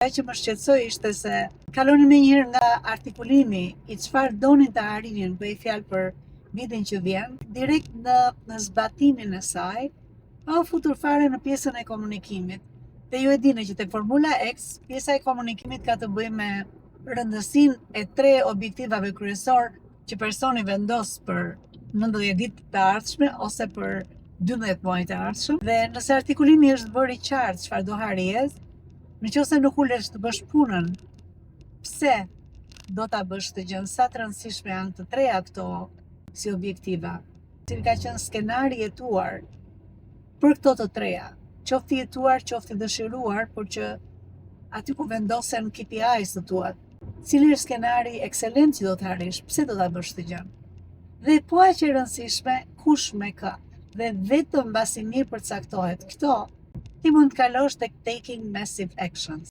Ajo që më shqetësoi ishte se kaloni menjëherë nga artikulimi i çfarë donin ta arrinin, bëj fjalë për vitin që vjen, direkt në zbatimin e saj, pa u futur fare në pjesën e komunikimit. Dhe ju e dini që te Formula X, pjesa e komunikimit ka të bëjë me rëndësinë e 3 objektivave kryesor që personi vendos për 90 ditë të ardhshme ose për 12 muaj të ardhshëm. Dhe nëse artikulimi është bërë i qartë çfarë do harjes, nëse nuk ulesh të bësh punën, pse do ta bësh të gjën, sa të rëndësishme janë të treja këto si objektiva. Cili ka qenë skenari i jetuar për këto të treja, qoftë i jetuar, qoftë i dëshiruar, por që aty ku vendosen KPIs të tuat. Cili është skenari ekselent që do të arrish, pse do ta bësh të gjën. Dhe po aq e rëndësishme, kush me kë. Dhe vetëm mbasi mirë përcaktohet këto, ti mund të kalosh tek taking massive actions.